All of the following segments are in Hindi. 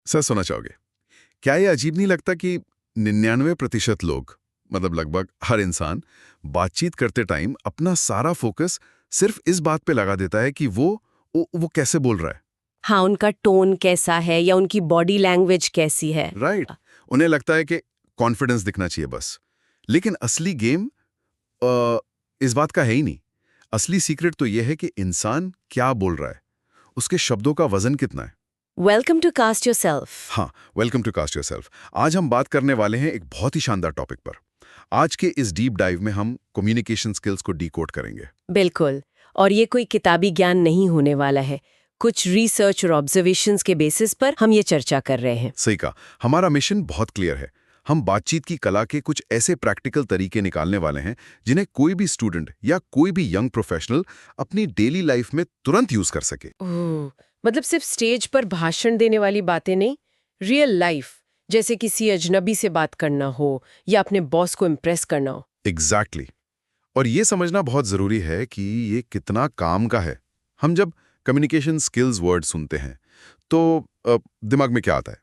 सर सुना चाहोगे? क्या ये अजीब नहीं लगता कि 99% लोग, मतलब लगभग हर इंसान, बातचीत करते टाइम अपना सारा फोकस सिर्फ इस बात पे लगा देता है कि वो कैसे बोल रहा है। हाँ, उनका टोन कैसा है या उनकी बॉडी लैंग्वेज कैसी है। राइट। उन्हें लगता है कि कॉन्फिडेंस दिखना चाहिए बस। लेकिन असली गेम इस बात का है ही नहीं। असली सीक्रेट तो यह है कि इंसान क्या बोल रहा है, उसके शब्दों का वजन कितना है। Welcome to cast yourself. हाँ, वेलकम टू कास्ट योरसेल्फ। आज हम बात करने वाले हैं एक बहुत ही शानदार टॉपिक पर। आज के इस डीप डाइव में हम कम्युनिकेशन स्किल्स को डीकोड करेंगे। बिल्कुल। और ये कोई किताबी ज्ञान नहीं होने वाला है। कुछ रिसर्च और ऑब्जर्वेशंस के बेसिस पर हम ये चर्चा कर रहे हैं। सही कहा। हमारा मिशन बहुत क्लियर है। हम बातचीत की कला के कुछ ऐसे प्रैक्टिकल तरीके निकालने वाले हैं जिन्हें कोई भी स्टूडेंट या कोई भी यंग प्रोफेशनल अपनी डेली लाइफ में तुरंत यूज कर सके। ओह, मतलब सिर्फ स्टेज पर भाषण देने वाली बातें नहीं, रियल लाइफ, जैसे किसी अजनबी से बात करना हो या अपने बॉस को इम्प्रेस करना हो। एग्जैक्टली। और ये समझना बहुत जरूरी है कि ये कितना काम का है। हम जब कम्युनिकेशन स्किल्स वर्ड सुनते हैं तो दिमाग में क्या आता है?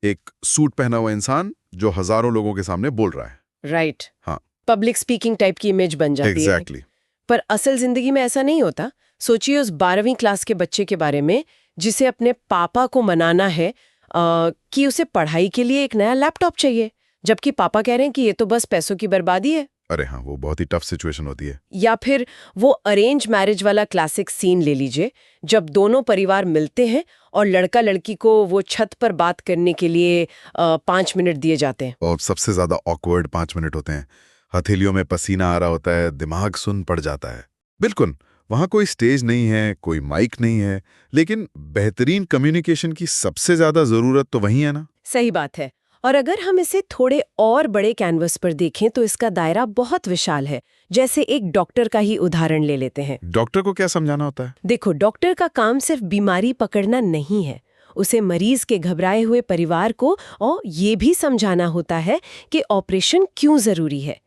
एक सूट पहना हुआ इंसान जो हजारों लोगों के सामने बोल रहा है। राइट। हाँ, पब्लिक स्पीकिंग टाइप की इमेज बन जाती है। एग्जैक्टली। पर असल जिंदगी में ऐसा नहीं होता। सोचिए उस 12वीं क्लास के बच्चे के बारे में जिसे अपने पापा को मनाना है कि उसे पढ़ाई के लिए एक नया लैपटॉप चाहिए, जबकि पापा कह रहे हैं कि ये तो बस पैसों की बर्बादी है। अरे हाँ, वो बहुत ही टफ सिचुएशन होती है। या फिर वो अरेंज मैरिज वाला क्लासिक सीन ले लीजिए, जब दोनों परिवार मिलते हैं और लड़का लड़की को वो छत पर बात करने के लिए 5 मिनट दिए जाते हैं। और सबसे ज्यादा ऑकवर्ड 5 मिनट होते हैं। हथेलियों में पसीना आ रहा होता है, दिमाग सुन पड़ जाता है। बिल्कुल, वहां कोई स्टेज नहीं है, कोई माइक नहीं है, लेकिन बेहतरीन कम्युनिकेशन की सबसे ज्यादा जरूरत तो वही है ना। सही बात है। और अगर हम इसे थोड़े और बड़े कैनवस पर देखें तो इसका दायरा बहुत विशाल है। जैसे एक डॉक्टर का ही उदाहरण ले लेते हैं। डॉक्टर को क्या समझाना होता है? देखो, डॉक्टर का काम सिर्फ बीमारी पकड़ना नहीं है। उसे मरीज के घबराए हुए परिवार को और ये भी समझाना होता है कि ऑपरेशन क्यों जरूरी है।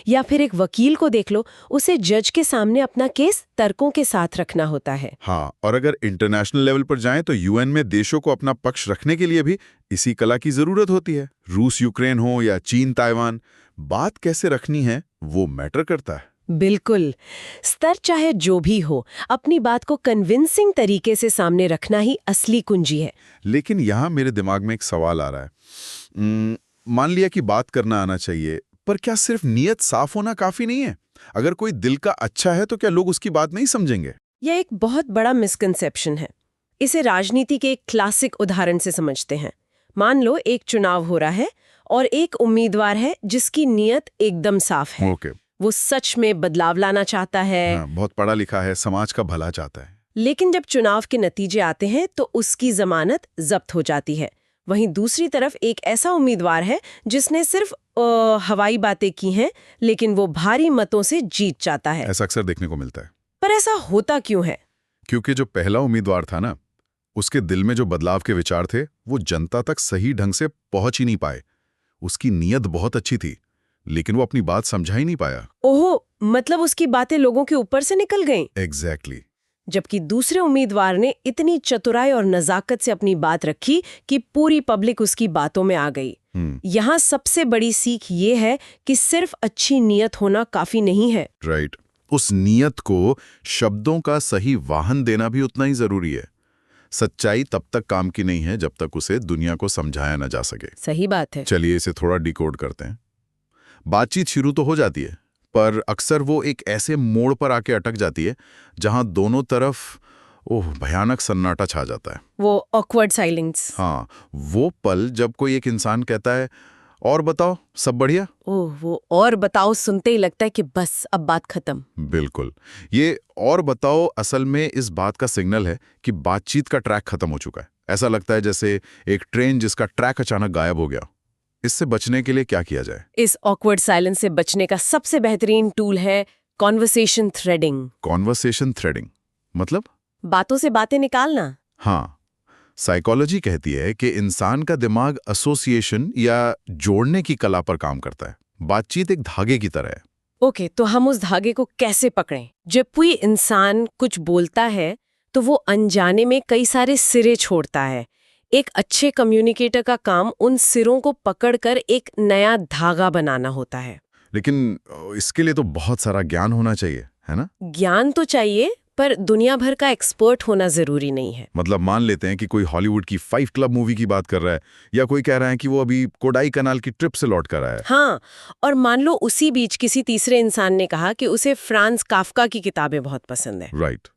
या फिर एक वकील को देख लो, उसे जज के सामने अपना केस तर्कों के साथ रखना होता है। हाँ, और अगर इंटरनेशनल लेवल पर जाएं तो यूएन में देशों को अपना पक्ष रखने के लिए भी इसी कला की जरूरत होती है। रूस यूक्रेन हो या चीन ताइवान, बात कैसे रखनी है वो मैटर करता है। बिल्कुल। स्तर चाहे जो भी हो, अपनी बात को कन्विंसिंग तरीके से सामने रखना ही असली कुंजी है। लेकिन यहाँ मेरे दिमाग में एक सवाल आ रहा है। मान लिया कि बात करना आना चाहिए, पर क्या सिर्फ नियत साफ होना काफी नहीं है? अगर कोई दिल का अच्छा है तो क्या लोग उसकी बात नहीं समझेंगे? यह एक बहुत बड़ा मिसकंसेप्शन है। इसे राजनीति के एक क्लासिक उदाहरण से समझते हैं। मान लो एक चुनाव हो रहा है और एक उम्मीदवार है जिसकी नियत एकदम साफ है। ओके। वो सच में बदलाव लाना चाहता है। हाँ, बहुत पढ़ा लिखा है, समाज का भला चाहता है। लेकिन जब चुनाव के नतीजे आते हैं तो उसकी जमानत जब्त हो जाती है। वहीं दूसरी तरफ एक ऐसा उम्मीदवार है जिसने सिर्फ हवाई बातें की हैं, लेकिन वो भारी मतों से जीत जाता है। ऐसा अक्सर देखने को मिलता है। पर ऐसा होता क्यों है? क्योंकि जो पहला उम्मीदवार था ना, उसके दिल में जो बदलाव के विचार थे वो जनता तक सही ढंग से पहुंच ही नहीं पाए। उसकी नीयत बहुत अच्छी थी, लेकिन वो अपनी बात समझा ही नहीं पाया। ओहो, मतलब उसकी बातें लोगों के ऊपर से निकल गईं। एग्जैक्टली। जबकि दूसरे उम्मीदवार ने इतनी चतुराई और नजाकत से अपनी बात रखी कि पूरी पब्लिक उसकी बातों में आ गई। यहाँ सबसे बड़ी सीख ये है कि सिर्फ अच्छी नीयत होना काफी नहीं है। राइट। उस नीयत को शब्दों का सही वाहन देना भी उतना ही जरूरी है। सच्चाई तब तक काम की नहीं है जब तक उसे दुनिया को समझाया न जा सके। सही बात है। चलिए इसे थोड़ा डिकोड करते हैं। बातचीत शुरू तो हो जाती है, पर अक्सर वो एक ऐसे मोड़ पर आके अटक जाती है जहां दोनों तरफ भयानक सन्नाटा छा जाता है। वो ऑकवर्ड साइलेंस। हाँ, वो पल जब कोई एक इंसान कहता है, और बताओ सब बढ़िया। ओह, वो और बताओ सुनते ही लगता है कि बस अब बात खत्म। बिल्कुल। ये और बताओ असल में इस बात का सिग्नल है कि बातचीत का ट्रैक खत्म हो चुका है। ऐसा लगता है जैसे एक ट्रेन जिसका ट्रैक अचानक गायब हो गया। इससे बचने के लिए क्या किया जाए? इस ऑकवर्ड साइलेंस से बचने का सबसे बेहतरीन टूल है कॉन्वर्सेशन थ्रेडिंग। कॉन्वर्सेशन थ्रेडिंग मतलब? बातों से बातें निकालना। हाँ, साइकोलॉजी कहती है कि इंसान का दिमाग एसोसिएशन या जोड़ने की कला पर काम करता है। बातचीत एक धागे की तरह है। ओके, तो हम उस धागे को कैसे पकड़ें? जब कोई इंसान कुछ बोलता है तो वो अनजाने में कई सारे सिरे छोड़ता है। एक अच्छे कम्युनिकेटर का काम उन सिरों को पकड़कर एक नया धागा बनाना होता है। लेकिन इसके लिए तो बहुत सारा ज्ञान होना चाहिए, है ना? ज्ञान तो चाहिए, पर दुनिया भर का एक्सपर्ट होना जरूरी नहीं है। मतलब मान लेते हैं कि कोई हॉलीवुड की 5 क्लब मूवी की बात कर रहा है, या कोई कह रहा है कि वो अभी कोडाई कनाल की ट्रिप से लौट कर आया है। हाँ, और मान लो उसी बीच किसी तीसरे इंसान ने कहा कि उसे फ्रांस काफ्का की किताबें बहुत पसंद है। राइट।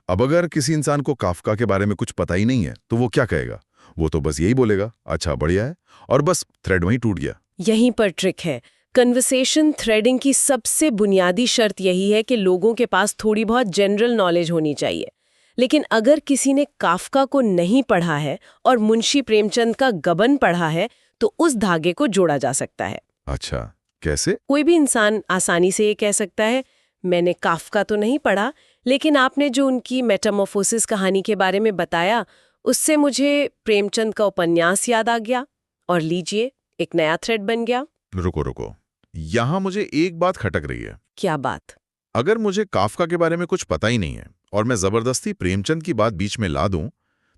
अब अगर किसी इंसान को काफ्का के बारे में कुछ पता ही नहीं है, तो वो क्या कहेगा? वो तो बस यही बोलेगा, अच्छा बढ़िया है, और बस थ्रेड वहीं टूट गया। यहीं पर ट्रिक है। कन्वर्सेशन थ्रेडिंग की सबसे बुनियादी शर्त यही है कि लोगों के पास थोड़ी बहुत जनरल नॉलेज होनी चाहिए। लेकिन अगर किसी ने काफ्का को नहीं पढ़ा है और मुंशी प्रेमचंद का गबन पढ़ा है, तो उस धागे को जोड़ा जा सकता है। अच्छा, कैसे? कोई भी इंसान आसानी से ये कह सकता है, मैंने काफ्का तो नहीं पढ़ा, लेकिन आपने जो उनकी मेटामॉर्फोसिस कहानी के बारे में बताया, उससे मुझे प्रेमचंद का उपन्यास याद आ गया, और लीजिए, एक नया थ्रेड बन गया। रुको, यहाँ मुझे एक बात खटक रही है। क्या बात? अगर मुझे काफ्का के बारे में कुछ पता ही नहीं है और मैं जबरदस्ती प्रेमचंद की बात बीच में ला दूं,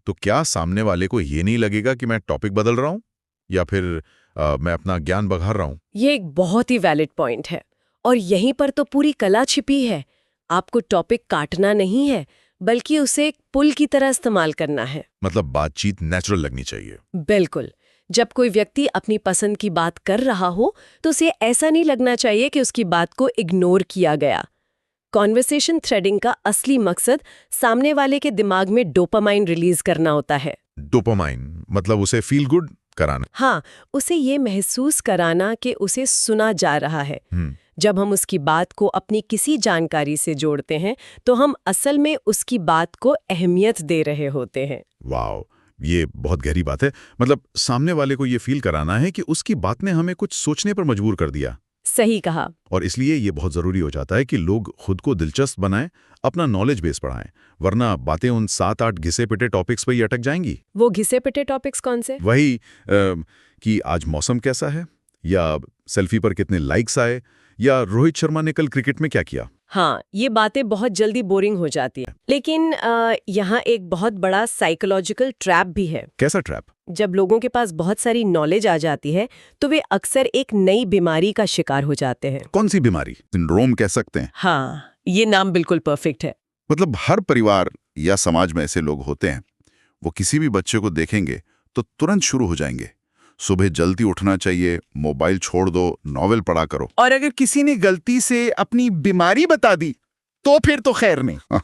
तो क्या सामने वाले को ये नहीं लगेगा कि मैं टॉपिक बदल रहा हूं, या फिर मैं अपना ज्ञान बढ़ा रहा हूं? ये एक बहुत ही वैलिड पॉइंट है, और यहीं पर तो पूरी कला छिपी है। आपको टॉपिक काटना नहीं है, बल्कि उसे एक पुल की तरह इस्तेमाल करना है। मतलब बातचीत नेचुरल लगनी चाहिए। बिल्कुल। जब कोई व्यक्ति अपनी पसंद की बात कर रहा हो, तो उसे ऐसा नहीं लगना चाहिए कि उसकी बात को इग्नोर किया गया। कॉन्वर्सेशन थ्रेडिंग का असली मकसद सामने वाले के दिमाग में डोपामाइन रिलीज करना होता है। डोपामाइन मतलब उसे फील गुड कराना। हाँ, उसे ये महसूस कराना कि उसे सुना जा रहा है। जब हम उसकी बात को अपनी किसी जानकारी से जोड़ते हैं, तो हम असल में उसकी बात को अहमियत दे रहे होते हैं। वाओ, ये बहुत गहरी बात है। मतलब सामने वाले को ये फील कराना है कि उसकी बात ने हमें कुछ सोचने पर मजबूर कर दिया। सही कहा। और इसलिए ये बहुत जरूरी हो जाता है कि लोग खुद को दिलचस्प बनाएं, अपना नॉलेज बेस बढ़ाएं, वरना बातें उन 7-8 घिसे पिटे टॉपिक्स पर ही अटक जाएंगी। वो घिसे पिटे टॉपिक्स कौन से? वही कि आज मौसम कैसा है, या सेल्फी पर कितने लाइक्स आए, या रोहित शर्मा ने कल क्रिकेट में क्या किया। हाँ, ये बातें बहुत जल्दी बोरिंग हो जाती है। लेकिन यहाँ एक बहुत बड़ा साइकोलॉजिकल ट्रैप भी है। कैसा ट्रैप? जब लोगों के पास बहुत सारी नॉलेज आ जाती है, तो वे अक्सर एक नई बीमारी का शिकार हो जाते हैं। कौन सी बीमारी? सिंड्रोम कह सकते हैं। हाँ, ये नाम बिल्कुल परफेक्ट है। मतलब हर परिवार या समाज में ऐसे लोग होते हैं, वो किसी भी बच्चे को देखेंगे तो तुरंत शुरू हो जाएंगे, सुबह जल्दी उठना चाहिए, मोबाइल छोड़ दो, नॉवेल पढ़ा करो। और अगर किसी ने गलती से अपनी बीमारी बता दी, तो फिर तो खैर नहीं।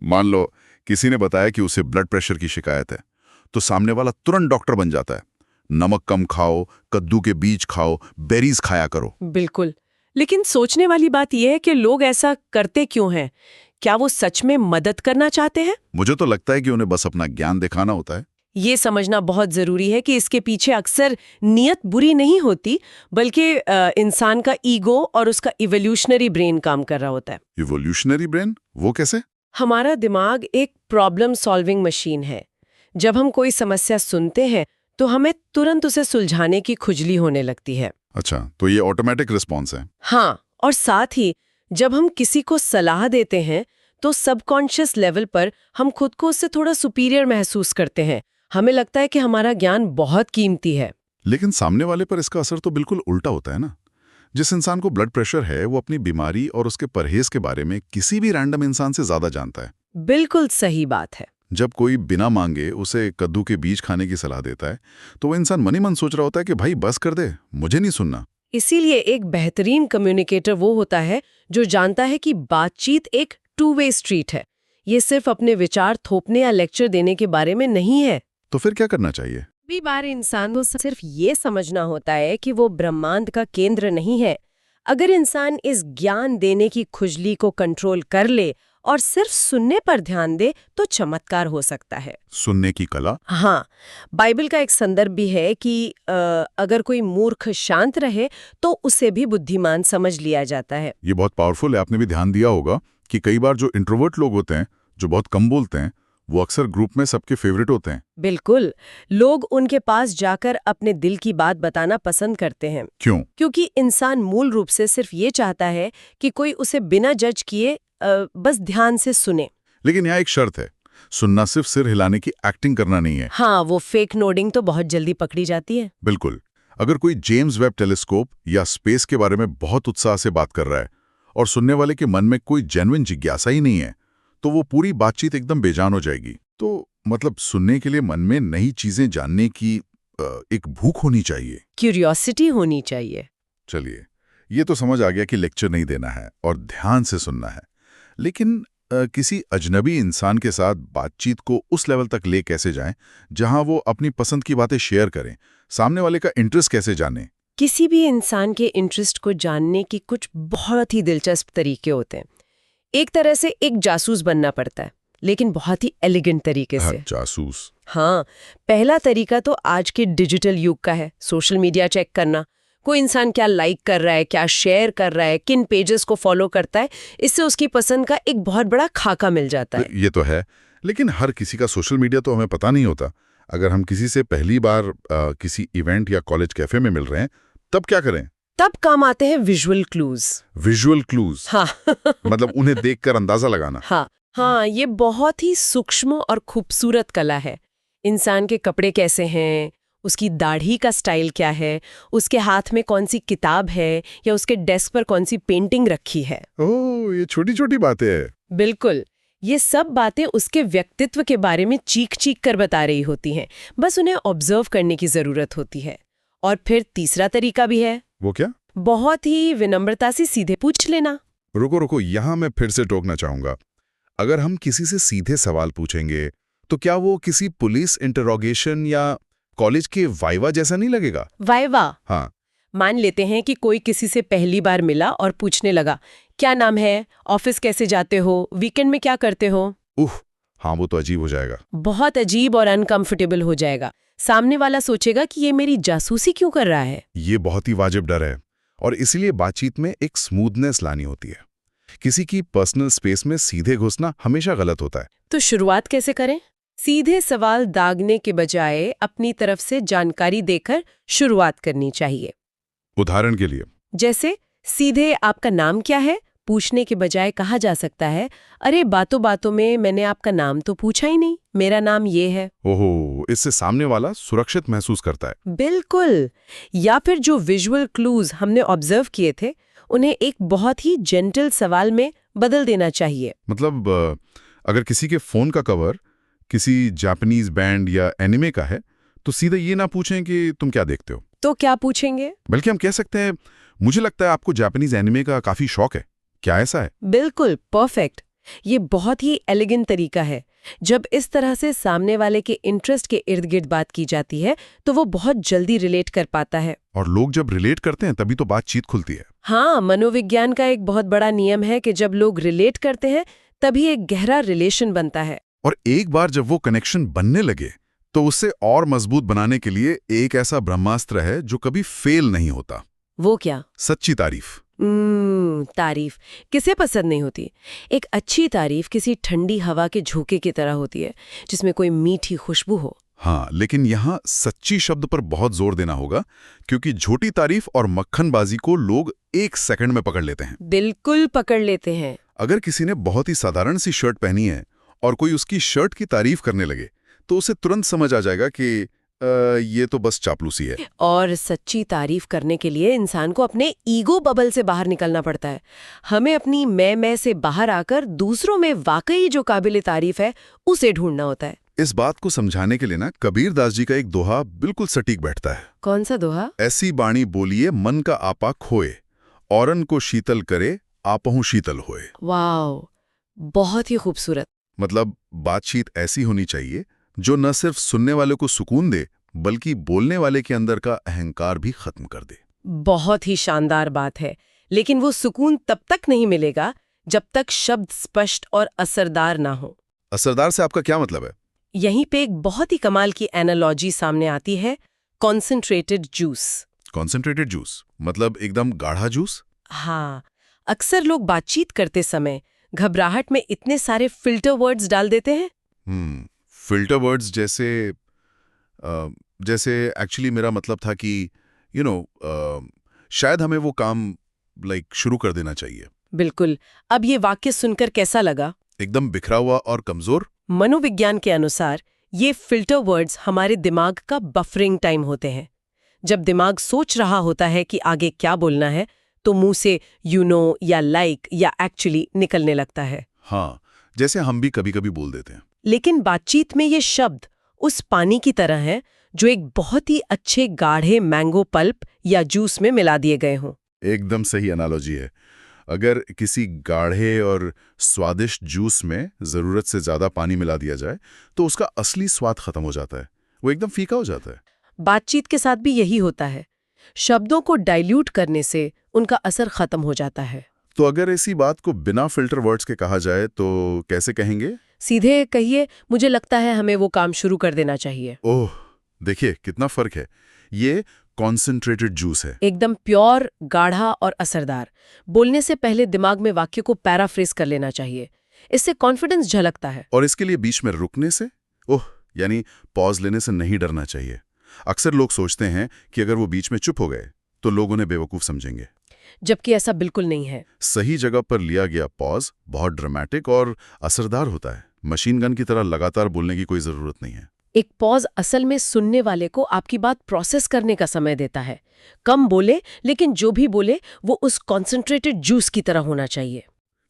मान लो किसी ने बताया कि उसे ब्लड प्रेशर की शिकायत है, तो सामने वाला तुरंत डॉक्टर बन जाता है। नमक कम खाओ, कद्दू के बीज खाओ, बेरीज खाया करो। बिल्कुल। लेकिन सोचने वाली बात यह है कि लोग ऐसा करते क्यों हैं? क्या वो सच में मदद करना चाहते हैं? मुझे तो लगता है कि उन्हें बस अपना ज्ञान दिखाना होता है। ये समझना बहुत जरूरी है कि इसके पीछे अक्सर नियत बुरी नहीं होती, बल्कि इंसान का ईगो और उसका इवोल्यूशनरी ब्रेन काम कर रहा होता है। Evolutionary brain? वो कैसे? हमारा दिमाग एक प्रॉब्लम सॉल्विंग मशीन है। जब हम कोई समस्या सुनते हैं, तो हमें तुरंत उसे सुलझाने की खुजली होने लगती है। अच्छा, तो ये ऑटोमेटिक रिस्पॉन्स है। हाँ, और साथ ही जब हम किसी को सलाह देते हैं, तो सबकॉन्शियस लेवल पर हम खुद को उससे थोड़ा सुपीरियर महसूस करते हैं। हमें लगता है कि हमारा ज्ञान बहुत कीमती है। लेकिन सामने वाले पर इसका असर तो बिल्कुल उल्टा होता है ना। जिस इंसान को ब्लड प्रेशर है, वो अपनी बीमारी और उसके परहेज के बारे में किसी भी रैंडम इंसान से ज्यादा जानता है। बिल्कुल सही बात है। जब कोई बिना मांगे उसे कद्दू के बीज खाने की सलाह देता है, तो वो इंसान मन ही मन सोच रहा होता है कि भाई बस कर दे, मुझे नहीं सुनना। इसीलिए एक बेहतरीन कम्युनिकेटर वो होता है जो जानता है कि बातचीत एक टू वे स्ट्रीट है। ये सिर्फ अपने विचार थोपने या लेक्चर देने के बारे में नहीं है। तो फिर क्या करना चाहिए? कई बार इंसान को सिर्फ ये समझना होता है कि वो ब्रह्मांड का केंद्र नहीं है। अगर इंसान इस ज्ञान देने की खुजली को कंट्रोल कर ले और सिर्फ सुनने पर ध्यान दे, तो चमत्कार हो सकता है। सुनने की कला? हाँ, बाइबल का एक संदर्भ भी है कि अगर कोई मूर्ख शांत रहे, तो उसे भी बुद्धिमान समझ लिया जाता है। ये बहुत पावरफुल है। आपने भी ध्यान दिया होगा कि कई बार जो इंट्रोवर्ट लोग होते हैं, जो बहुत कम बोलते हैं, वो अक्सर ग्रुप में सबके फेवरेट होते हैं। बिल्कुल। लोग उनके पास जाकर अपने दिल की बात बताना पसंद करते हैं। क्यों? क्योंकि इंसान मूल रूप से सिर्फ ये चाहता है कि कोई उसे बिना जज किए बस ध्यान से सुने। लेकिन यहाँ एक शर्त है, सुनना सिर्फ सिर हिलाने की एक्टिंग करना नहीं है। हाँ, वो फेक नोडिंग तो बहुत जल्दी पकड़ी जाती है। बिल्कुल। अगर कोई जेम्स वेब टेलीस्कोप या स्पेस के बारे में बहुत उत्साह से बात कर रहा है और सुनने वाले के मन में कोई जेन्युइन जिज्ञासा ही नहीं है, तो वो पूरी बातचीत एकदम बेजान हो जाएगी। तो मतलब सुनने के लिए मन में नई चीजें जानने की एक भूख होनी चाहिए। क्यूरियोसिटी होनी चाहिए। चलिए, ये तो समझ आ गया कि लेक्चर नहीं देना है और ध्यान से सुनना है, लेकिन किसी अजनबी इंसान के साथ बातचीत को उस लेवल तक ले कैसे जाएं जहां वो अपनी पसंद की बातें शेयर करें, सामने वाले का इंटरेस्ट कैसे जाने? किसी भी इंसान के इंटरेस्ट को जानने की कुछ बहुत ही दिलचस्प तरीके होते हैं। एक तरह से एक जासूस बनना पड़ता है, लेकिन बहुत ही एलिगेंट तरीके से। जासूस? हाँ, पहला तरीका तो आज के डिजिटल युग का है, सोशल मीडिया चेक करना। कोई इंसान क्या लाइक कर रहा है, क्या शेयर कर रहा है, किन पेजेस को फॉलो करता है, इससे उसकी पसंद का एक बहुत बड़ा खाका मिल जाता है। ये तो है, लेकिन हर किसी का सोशल मीडिया तो हमें पता नहीं होता। अगर हम किसी से पहली बार किसी इवेंट या कॉलेज कैफे में मिल रहे हैं, तब क्या करें? तब काम आते हैं विजुअल क्लूज। Visual clues? हाँ। मतलब उन्हें देखकर अंदाजा लगाना। हाँ, ये बहुत ही सूक्ष्म और खूबसूरत कला है। इंसान के कपड़े कैसे हैं, उसकी दाढ़ी का स्टाइल क्या है, उसके हाथ में कौन सी किताब है या उसके डेस्क पर कौन सी पेंटिंग रखी है। ओह, ये छोटी छोटी बातें हैं। बिल्कुल, ये सब बातें उसके व्यक्तित्व के बारे में चीख कर बता रही होती हैं। बस उन्हें ऑब्जर्व करने की जरूरत होती है। और फिर तीसरा तरीका भी है। वो क्या? बहुत ही विनम्रता से सीधे पूछ लेना। रुको, यहाँ मैं फिर से टोकना चाहूंगा। अगर हम किसी से सीधे सवाल पूछेंगे तो क्या वो किसी पुलिस इंटरोगेशन या कॉलेज के वाइवा जैसा नहीं लगेगा? वाइवा? हाँ। मान लेते हैं कि कोई किसी से पहली बार मिला और पूछने लगा, क्या नाम है, ऑफिस कैसे जाते हो, वीकेंड में क्या करते हो। हाँ, वो तो अजीब हो जाएगा। बहुत अजीब और अनकंफर्टेबल हो जाएगा। सामने वाला सोचेगा कि ये मेरी जासूसी क्यों कर रहा है। ये बहुत ही वाजिब डर है, और इसीलिए बातचीत में एक स्मूथनेस लानी होती है। किसी की पर्सनल स्पेस में सीधे घुसना हमेशा गलत होता है। तो शुरुआत कैसे करें? सीधे सवाल दागने के बजाय अपनी तरफ से जानकारी देकर शुरुआत करनी चाहिए। उदाहरण के लिए, जैसे सीधे आपका नाम क्या है पूछने के बजाय कहा जा सकता है, अरे बातों बातों में मैंने आपका नाम तो पूछा ही नहीं, मेरा नाम ये है। ओहो, इससे सामने वाला सुरक्षित महसूस करता है। बिल्कुल। या फिर जो विजुअल क्लूज हमने ऑब्जर्व किए थे, उन्हें एक बहुत ही जेंटल सवाल में बदल देना चाहिए। मतलब अगर किसी के फोन का कवर किसी जापानीज बैंड या एनिमे का है, तो सीधे ये ना पूछें कि तुम क्या देखते हो। तो क्या पूछेंगे? बल्कि हम कह सकते हैं, मुझे लगता है आपको जापानीज एनिमे का काफी शौक है, क्या ऐसा है? बिल्कुल, परफेक्ट। ये बहुत ही एलिगेंट तरीका है। जब इस तरह से सामने वाले के इंटरेस्ट के इर्द गिर्द बात की जाती है, तो वो बहुत जल्दी रिलेट कर पाता है। और लोग जब रिलेट करते हैं तभी तो बातचीत खुलती है। हाँ, मनोविज्ञान का एक बहुत बड़ा नियम है कि जब लोग रिलेट करते हैं तभी एक गहरा रिलेशन बनता है। और एक बार जब वो कनेक्शन बनने लगे, तो उससे और मजबूत बनाने के लिए एक ऐसा ब्रह्मास्त्र है जो कभी फेल नहीं होता। वो क्या? सच्ची तारीफ। तारीफ किसे पसंद नहीं होती। एक अच्छी तारीफ किसी ठंडी हवा के झोंके की तरह होती है, जिसमें कोई मीठी खुशबू हो। हाँ, लेकिन यहाँ सच्ची शब्द पर बहुत जोर देना होगा, क्योंकि झूठी तारीफ और मक्खनबाजी को लोग एक सेकंड में पकड़ लेते हैं। बिल्कुल पकड़ लेते हैं। अगर किसी ने बहुत ही साधारण सी शर्ट पहनी है और कोई उसकी शर्ट की तारीफ करने लगे, तो उसे तुरंत समझ आ जाएगा कि ये तो बस चापलूसी है। और सच्ची तारीफ करने के लिए इंसान को अपने ईगो बबल से बाहर निकलना पड़ता है। हमें अपनी मैं से बाहर आकर दूसरों में वाकई जो काबिल तारीफ है उसे ढूंढना होता है। इस बात को समझाने के लिए ना कबीर दास जी का एक दोहा बिल्कुल सटीक बैठता है। कौन सा दोहा? ऐसी बाणी बोलिए मन का आपा खोए, औरन को शीतल करे आपहु शीतल होए। वाह, बहुत ही खूबसूरत। मतलब बातचीत ऐसी होनी चाहिए जो न सिर्फ सुनने वाले को सुकून दे, बल्कि बोलने वाले के अंदर का अहंकार भी खत्म कर दे। बहुत ही शानदार बात है, लेकिन वो सुकून तब तक नहीं मिलेगा जब तक शब्द स्पष्ट और असरदार ना हो। असरदार से आपका क्या मतलब है? यहीं पे एक बहुत ही कमाल की एनालॉजी सामने आती है, कॉन्सेंट्रेटेड जूस। कॉन्सेंट्रेटेड जूस मतलब एकदम गाढ़ा जूस? हाँ, अक्सर लोग बातचीत करते समय घबराहट में इतने सारे फिल्टर वर्ड्स डाल देते हैं। फिल्टर वर्ड्स जैसे एक्चुअली मेरा मतलब था कि शायद हमें वो काम शुरू कर देना चाहिए। बिल्कुल। अब ये वाक्य सुनकर कैसा लगा? एकदम बिखरा हुआ और कमजोर। मनोविज्ञान के अनुसार ये फिल्टर वर्ड्स हमारे दिमाग का बफरिंग टाइम होते हैं। जब दिमाग सोच रहा होता है कि आगे क्या बोलना है, तो मुंह से यू नो या लाइक या एक्चुअली निकलने लगता है। हाँ, जैसे हम भी कभी-कभी बोल देते हैं। लेकिन बातचीत में ये शब्द उस पानी की तरह हैं जो एक बहुत ही अच्छे गाढ़े मैंगो पल्प या जूस में मिला दिए गए हों। एकदम सही एनालॉजी है। अगर किसी गाढ़े और स्वादिष्ट जूस में ज़रूरत से ज़्यादा पानी मिला दिया जाए, तो उसका असली स्वाद खत्म हो जाता है। वो एकदम फीका हो जाता है। बातचीत के साथ भी यही होता है। शब्दों को डाइल्यूट करने से उनका असर खत्म हो जाता है। तो अगर इसी बात को बिना फिल्टर वर्ड्स के कहा जाए तो कैसे कहेंगे? सीधे कहिए, मुझे लगता है हमें वो काम शुरू कर देना चाहिए। ओह, देखिए कितना फर्क है। ये कॉन्सेंट्रेटेड जूस है। एकदम प्योर, गाढ़ा और असरदार। बोलने से पहले दिमाग में वाक्य को पैराफ्रेज कर लेना चाहिए। इससे कॉन्फिडेंस झलकता है। और इसके लिए बीच में रुकने से, यानी पॉज लेने से नहीं डरना चाहिए। अक्सर लोग सोचते हैं कि अगर वो बीच में चुप हो गए तो लोग उन्हें बेवकूफ समझेंगे, जबकि ऐसा बिल्कुल नहीं है। सही जगह पर लिया गया पॉज बहुत ड्रामेटिक और असरदार होता है। मशीन गन की तरह लगातार बोलने की कोई जरूरत नहीं है। एक पॉज असल में सुनने वाले को आपकी बात प्रोसेस करने का समय देता है। कम बोले, लेकिन जो भी बोले वो उस कॉन्सेंट्रेटेड जूस की तरह होना चाहिए।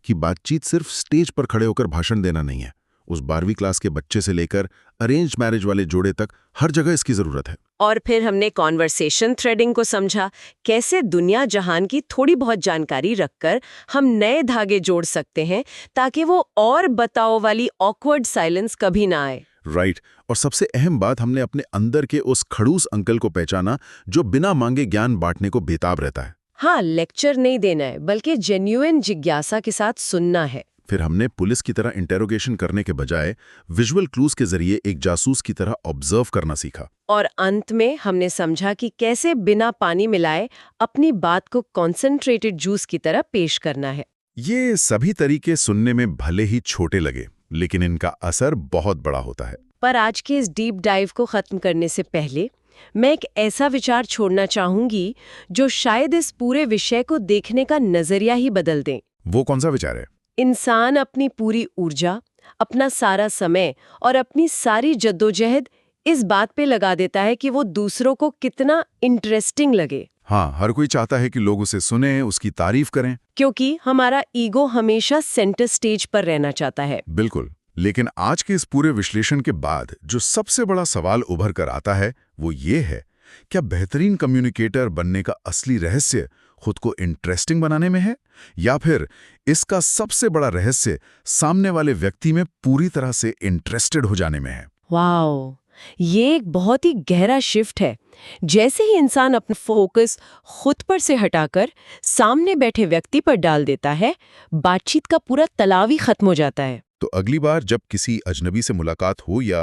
कि बातचीत सिर्फ स्टेज पर खड़े होकर भाषण देना नहीं है। उस 12वीं क्लास के बच्चे से लेकर अरेंज मैरिज वाले जोड़े तक हर जगह इसकी जरूरत है। और फिर हमने कॉन्वर्सेशन थ्रेडिंग को समझा, कैसे दुनिया जहान की थोड़ी बहुत जानकारी रखकर हम नए धागे जोड़ सकते हैं ताकि वो और बताओ वाली ऑकवर्ड साइलेंस कभी ना आए। राइट। और सबसे अहम बात, हमने अपने अंदर के उस खड़ूस अंकल को पहचाना जो बिना मांगे ज्ञान बांटने को बेताब रहता है। हाँ, लेक्चर नहीं देना है, बल्कि जेन्युइन जिज्ञासा के साथ सुनना है। फिर हमने पुलिस की तरह इंटेरोगेशन करने के बजाय विजुअल क्लूज के जरिए एक जासूस की तरह ऑब्जर्व करना सीखा। और अंत में हमने समझा कि कैसे बिना पानी मिलाए अपनी बात को कॉन्सेंट्रेटेड जूस की तरह पेश करना है। ये सभी तरीके सुनने में भले ही छोटे लगे, लेकिन इनका असर बहुत बड़ा होता है। पर आज के इस डीप डाइव को खत्म करने से पहले मैं एक ऐसा विचार छोड़ना चाहूंगी जो शायद इस पूरे विषय को देखने का नजरिया ही बदल दें। वो कौन सा विचार है? इंसान अपनी पूरी ऊर्जा, अपना सारा समय और अपनी सारी जद्दोजहद इस बात पे लगा देता है कि वो दूसरों को कितना इंटरेस्टिंग लगे। हाँ, हर कोई चाहता है कि लोग उसे सुने, उसकी तारीफ करें। क्योंकि हमारा ईगो हमेशा सेंटर स्टेज पर रहना चाहता है। बिल्कुल। लेकिन आज के इस पूरे विश्लेषण के बाद जो सबसे बड़ा सवाल उभर कर आता है वो ये है, क्या बेहतरीन कम्युनिकेटर बनने का असली रहस्य खुद को इंटरेस्टिंग बनाने में है, या फिर इसका सबसे बड़ा रहस्य सामने वाले व्यक्ति में पूरी तरह से इंटरेस्टेड हो जाने में है? वाओ, ये एक बहुत ही गहरा शिफ्ट है। जैसे ही इंसान अपना फोकस खुद पर से हटाकर सामने बैठे व्यक्ति पर डाल देता है, बातचीत का पूरा तलाव ही खत्म हो जाता है। तो अगली बार जब किसी अजनबी से मुलाकात हो या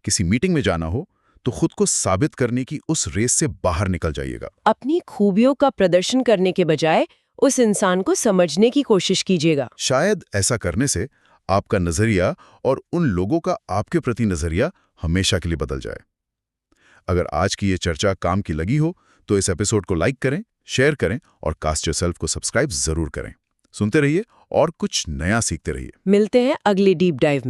किसी मीटिंग में जाना हो, तो खुद को साबित करने की उस रेस से बाहर निकल जाइएगा। अपनी खूबियों का प्रदर्शन करने के बजाय उस इंसान को समझने की कोशिश कीजिएगा। शायद ऐसा करने से आपका नजरिया और उन लोगों का आपके प्रति नजरिया हमेशा के लिए बदल जाए। अगर आज की ये चर्चा काम की लगी हो तो इस एपिसोड को लाइक करें, शेयर करें और कास्ट योरसेल्फ को सब्सक्राइब जरूर करें। सुनते रहिए और कुछ नया सीखते रहिए। मिलते हैं अगली डीप डाइव में।